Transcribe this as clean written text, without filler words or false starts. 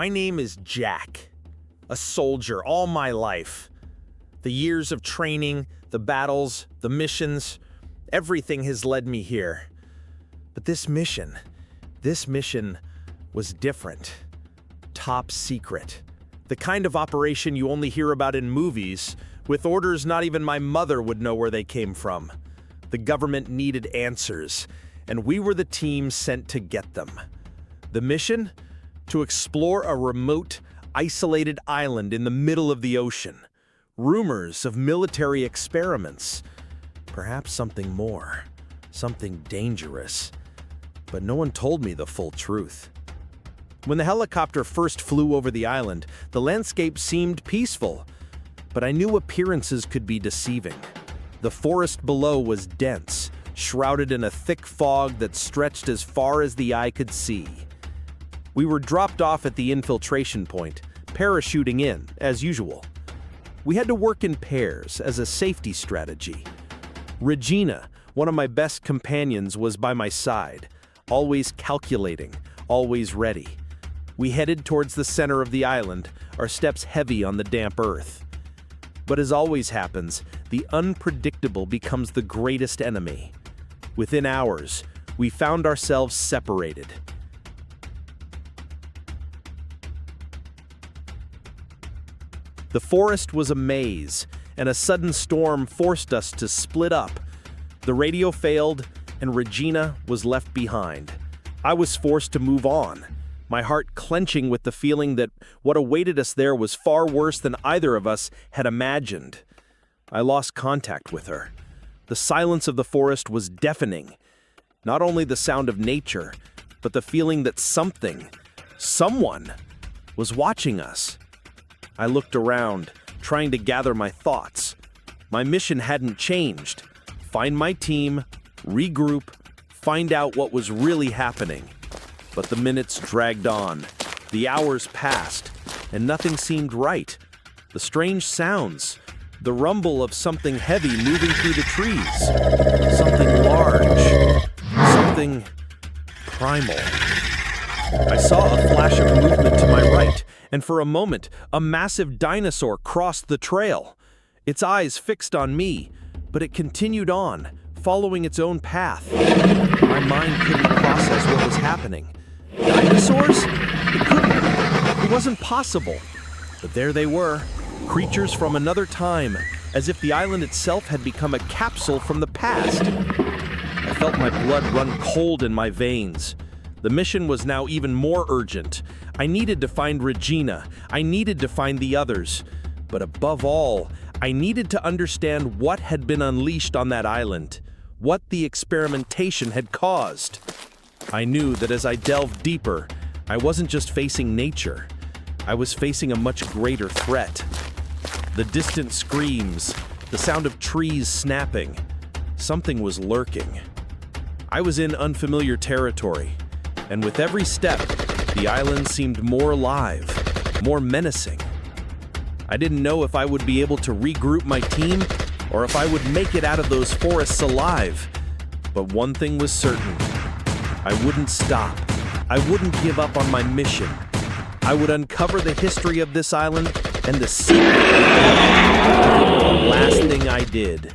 My name is Jack, a soldier all my life. The years of training, the battles, the missions, everything has led me here. But this mission was different. Top secret. The kind of operation you only hear about in movies, with orders not even my mother would know where they came from. The government needed answers, and we were the team sent to get them. The mission? To explore a remote, isolated island in the middle of the ocean. Rumors of military experiments. Perhaps something more. Something dangerous. But no one told me the full truth. When the helicopter first flew over the island, the landscape seemed peaceful. But I knew appearances could be deceiving. The forest below was dense, shrouded in a thick fog that stretched as far as the eye could see. We were dropped off at the infiltration point, parachuting in, as usual. We had to work in pairs as a safety strategy. Regina, one of my best companions, was by my side, always calculating, always ready. We headed towards the center of the island, our steps heavy on the damp earth. But as always happens, the unpredictable becomes the greatest enemy. Within hours, we found ourselves separated. The forest was a maze, and a sudden storm forced us to split up. The radio failed, and Regina was left behind. I was forced to move on, my heart clenching with the feeling that what awaited us there was far worse than either of us had imagined. I lost contact with her. The silence of the forest was deafening. Not only the sound of nature, but the feeling that someone, was watching us. I looked around, trying to gather my thoughts. My mission hadn't changed. Find my team, regroup, find out what was really happening. But the minutes dragged on. The hours passed, and nothing seemed right. The strange sounds, the rumble of something heavy moving through the trees. Something large. Something primal. I saw a flash of movement to my right, and for a moment, a massive dinosaur crossed the trail. Its eyes fixed on me, but it continued on, following its own path. My mind couldn't process what was happening. Dinosaurs? It couldn't. It wasn't possible. But there they were, creatures from another time, as if the island itself had become a capsule from the past. I felt my blood run cold in my veins. The mission was now even more urgent. I needed to find Regina. I needed to find the others. But above all, I needed to understand what had been unleashed on that island, what the experimentation had caused. I knew that as I delved deeper, I wasn't just facing nature. I was facing a much greater threat. The distant screams, the sound of trees snapping. Something was lurking. I was in unfamiliar territory. And with every step, the island seemed more alive, more menacing. I didn't know if I would be able to regroup my team or if I would make it out of those forests alive. But one thing was certain. I wouldn't stop. I wouldn't give up on my mission. I would uncover the history of this island and the secret. The last thing I did.